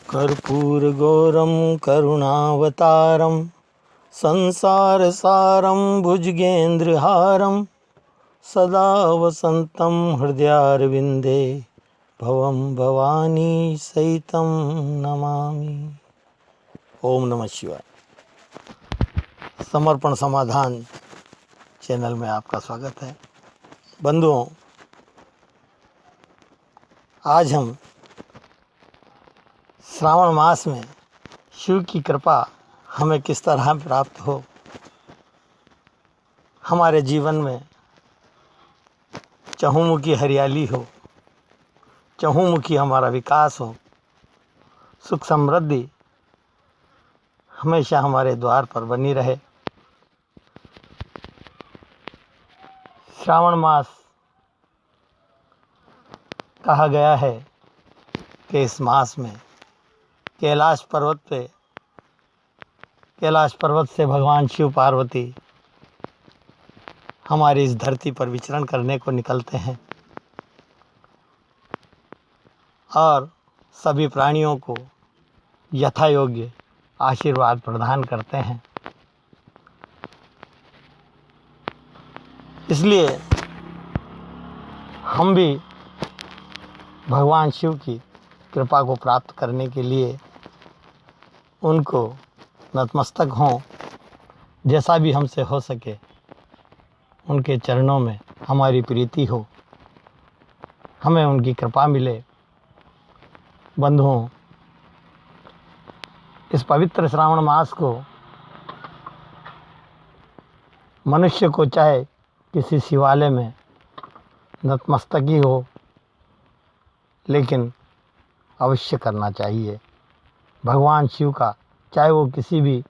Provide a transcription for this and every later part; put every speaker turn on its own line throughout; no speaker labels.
कर्पूरगौरं करुणावतारं संसारसारं भुजगेन्द्रहारं सदा वसन्तं हृदयारविन्दे भवं भवानी सहितं नमामि। ओम नमः शिवाय। समर्पण समाधान चैनल में आपका स्वागत है। बंधुओं, आज हम श्रावण मास में शिव की कृपा हमें किस तरह प्राप्त हो, हमारे जीवन में चहुमुखी हरियाली हो, चहुमुखी हमारा विकास हो, सुख समृद्धि हमेशा हमारे द्वार पर बनी रहे। श्रावण मास कहा गया है कि इस मास में कैलाश पर्वत से भगवान शिव पार्वती हमारी इस धरती पर विचरण करने को निकलते हैं और सभी प्राणियों को यथा योग्य आशीर्वाद प्रदान करते हैं। इसलिए हम भी भगवान शिव की कृपा को प्राप्त करने के लिए उनको नतमस्तक हों, जैसा भी हमसे हो सके उनके चरणों में हमारी प्रीति हो, हमें उनकी कृपा मिले। बंधुओं, इस पवित्र श्रावण मास को मनुष्य को चाहे किसी शिवालय में नतमस्तक ही हो, लेकिन अवश्य करना चाहिए। भगवान शिव का, चाहे वो किसी भी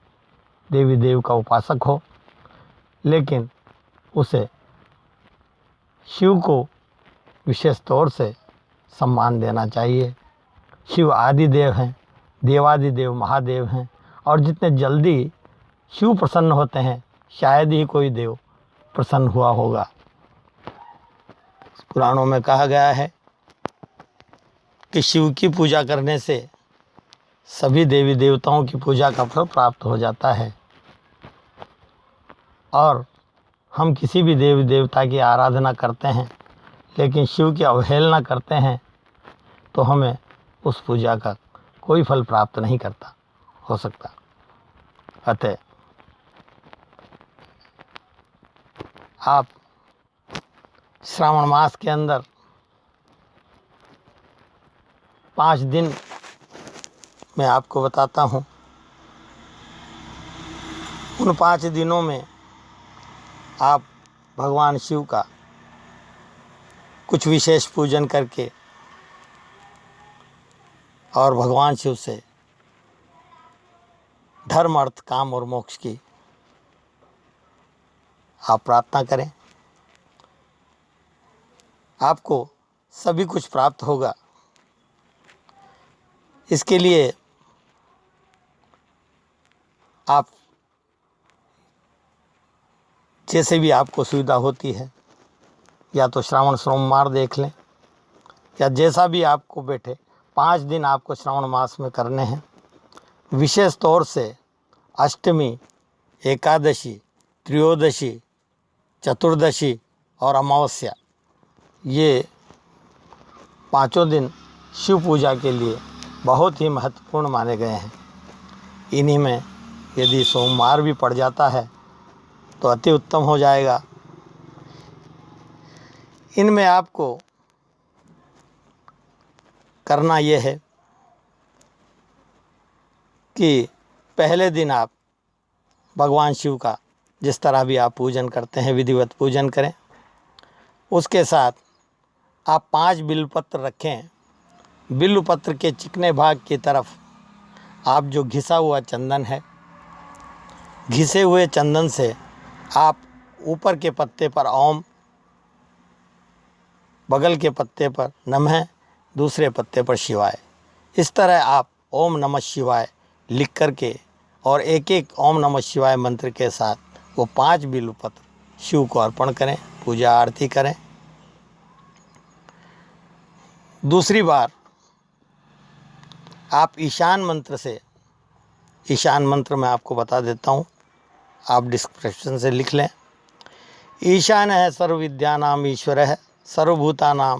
देवी देव का उपासक हो, लेकिन उसे शिव को विशेष तौर से सम्मान देना चाहिए। शिव आदि देव हैं, देवादिदेव महादेव हैं, और जितने जल्दी शिव प्रसन्न होते हैं शायद ही कोई देव प्रसन्न हुआ होगा। पुराणों में कहा गया है कि शिव की पूजा करने से सभी देवी देवताओं की पूजा का फल प्राप्त हो जाता है, और हम किसी भी देवी देवता की आराधना करते हैं लेकिन शिव की अवहेलना करते हैं तो हमें उस पूजा का कोई फल प्राप्त नहीं करता हो सकता। अतः आप श्रावण मास के अंदर 5 दिन मैं आपको बताता हूँ। उन 5 दिनों में आप भगवान शिव का कुछ विशेष पूजन करके और भगवान शिव से धर्म अर्थ काम और मोक्ष की आप प्रार्थना करें। आपको सभी कुछ प्राप्त होगा। इसके लिए आप जैसे भी आपको सुविधा होती है, या तो श्रावण सोमवार देख लें, या जैसा भी आपको बैठे, 5 दिन आपको श्रावण मास में करने हैं। विशेष तौर से अष्टमी, एकादशी, त्रयोदशी, चतुर्दशी और अमावस्या, ये 5 दिन शिव पूजा के लिए बहुत ही महत्वपूर्ण माने गए हैं। इन्हीं में यदि सोमवार भी पड़ जाता है तो अति उत्तम हो जाएगा। इनमें आपको करना यह है कि पहले दिन आप भगवान शिव का जिस तरह भी आप पूजन करते हैं विधिवत पूजन करें। उसके साथ आप 5 बिल्वपत्र रखें। बिल्वपत्र के चिकने भाग की तरफ आप जो घिसा हुआ चंदन है, घिसे हुए चंदन से आप ऊपर के पत्ते पर ओम, बगल के पत्ते पर नमः, दूसरे पत्ते पर शिवाय, इस तरह आप ओम नमः शिवाय लिख करके और एक एक ओम नमः शिवाय मंत्र के साथ वो 5 बिल्वपत्र शिव को अर्पण करें, पूजा आरती करें। दूसरी बार आप ईशान मंत्र से, ईशान मंत्र मैं आपको बता देता हूँ, आप डिस्क्रिप्शन से लिख लें। ईशान है सर्वविद्यानाम ईश्वरः सर्वभूतानां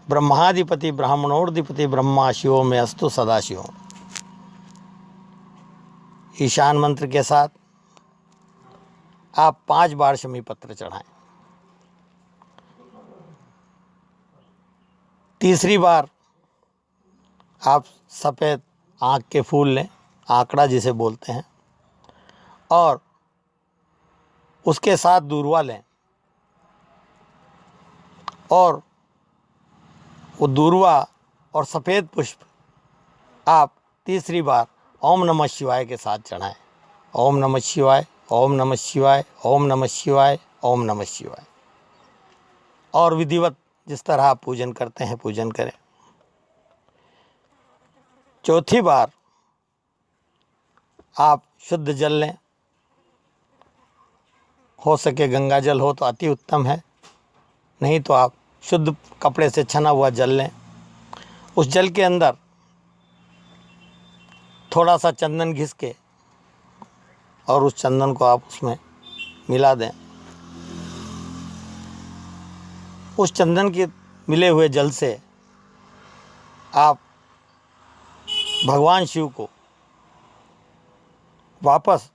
ब्रह्माधिपति ब्राह्मणोर्धिपति ब्रह्मा शिवो में अस्तु सदाशिवो। ईशान मंत्र के साथ आप 5 बार शमी पत्र चढ़ाएं। तीसरी बार आप सफ़ेद आँख के फूल लें, आंकड़ा जिसे बोलते हैं, और उसके साथ दूर्वा लें और वो दूर्वा और सफ़ेद पुष्प आप तीसरी बार ओम नमः शिवाय के साथ चढ़ाएं। ओम नमः शिवाय, ओम नमः शिवाय, ओम नमः शिवाय, ओम नमः शिवाय। और विधिवत जिस तरह आप पूजन करते हैं पूजन करें। चौथी बार आप शुद्ध जल लें, हो सके गंगा जल हो तो अति उत्तम है, नहीं तो आप शुद्ध कपड़े से छना हुआ जल लें। उस जल के अंदर थोड़ा सा चंदन घिस के और उस चंदन को आप उसमें मिला दें। उस चंदन के मिले हुए जल से आप भगवान शिव को वापस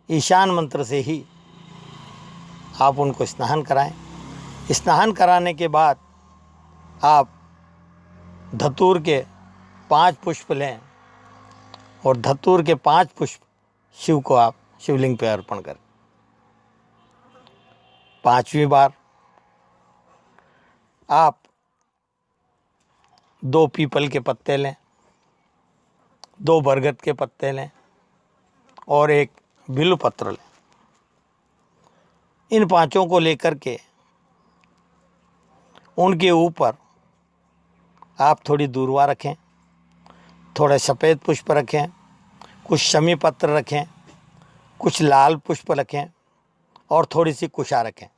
ईशान मंत्र से ही आप उनको स्नान कराएं। स्नान कराने के बाद आप धतूर के 5 पुष्प लें और धतूर के 5 पुष्प शिव को आप शिवलिंग पे अर्पण करें। 5वीं बार आप 2 पीपल के पत्ते लें, 2 बरगद के पत्ते लें और 1 बिल्व पत्र लें। इन 5 को लेकर के उनके ऊपर आप थोड़ी दूर्वा रखें, थोड़े सफ़ेद पुष्प रखें, कुछ शमी पत्र रखें, कुछ लाल पुष्प रखें और थोड़ी सी कुशा रखें।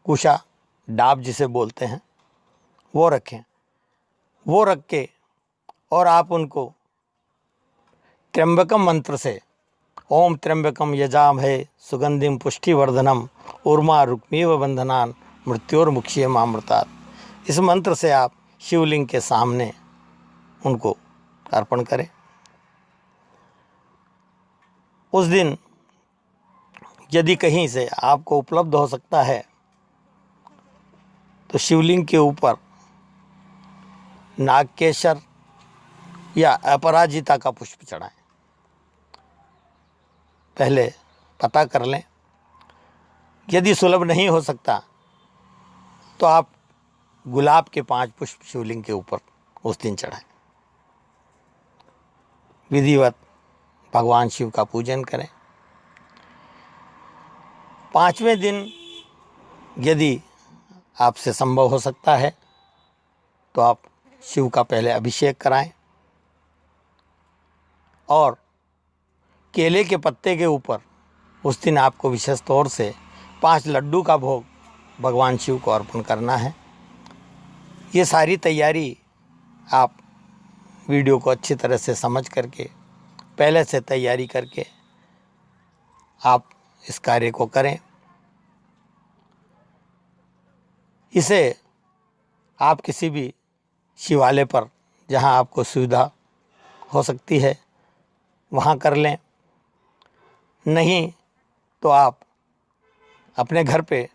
कुशा डाब जिसे बोलते हैं वो रखें। वो रख के और आप उनको त्र्यंबकम मंत्र से ओम त्र्यंबकम यजामहे सुगंधिम पुष्टिवर्धनम उर्मा रुक्मीव बंधनान मृत्योर्मुक्षीयमामृतात्। इस मंत्र से आप शिवलिंग के सामने उनको अर्पण करें। उस दिन यदि कहीं से आपको उपलब्ध हो सकता है तो शिवलिंग के ऊपर नागकेशर या अपराजिता का पुष्प चढ़ाएं। पहले पता कर लें। यदि सुलभ नहीं हो सकता तो आप गुलाब के 5 पुष्प शिवलिंग के ऊपर उस दिन चढ़ाएं। विधिवत भगवान शिव का पूजन करें। 5वें दिन यदि आपसे संभव हो सकता है तो आप शिव का पहले अभिषेक कराएं और केले के पत्ते के ऊपर उस दिन आपको विशेष तौर से 5 लड्डू का भोग भगवान शिव को अर्पण करना है। ये सारी तैयारी आप वीडियो को अच्छी तरह से समझ करके पहले से तैयारी करके आप इस कार्य को करें। इसे आप किसी भी शिवालय पर जहां आपको सुविधा हो सकती है वहां कर लें, नहीं तो आप अपने घर पे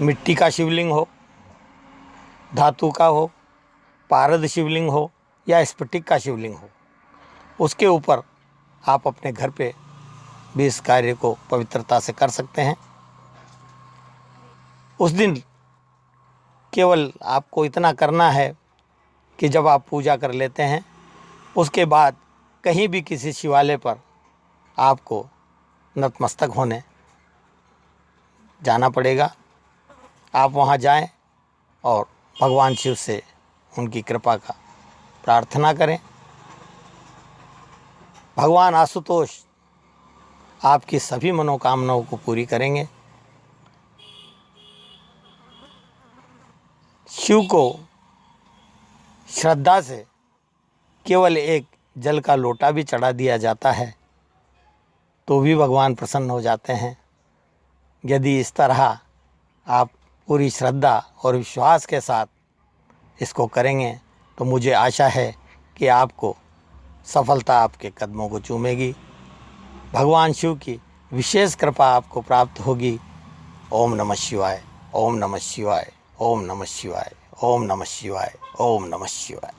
मिट्टी का शिवलिंग हो, धातु का हो, पारद शिवलिंग हो या स्फटिक का शिवलिंग हो, उसके ऊपर आप अपने घर पे भी इस कार्य को पवित्रता से कर सकते हैं। उस दिन केवल आपको इतना करना है कि जब आप पूजा कर लेते हैं उसके बाद कहीं भी किसी शिवालय पर आपको नतमस्तक होने जाना पड़ेगा। आप वहां जाएं और भगवान शिव से उनकी कृपा का प्रार्थना करें। भगवान आशुतोष आपकी सभी मनोकामनाओं को पूरी करेंगे। शिव को श्रद्धा से केवल एक जल का लोटा भी चढ़ा दिया जाता है तो भी भगवान प्रसन्न हो जाते हैं। यदि इस तरह आप पूरी श्रद्धा और विश्वास के साथ इसको करेंगे तो मुझे आशा है कि आपको सफलता आपके कदमों को चूमेगी, भगवान शिव की विशेष कृपा आपको प्राप्त होगी। ओम नमः शिवाय, ओम नमः शिवाय, ओम नमः शिवाय, ओम नमः शिवाय, ओम नमः शिवाय।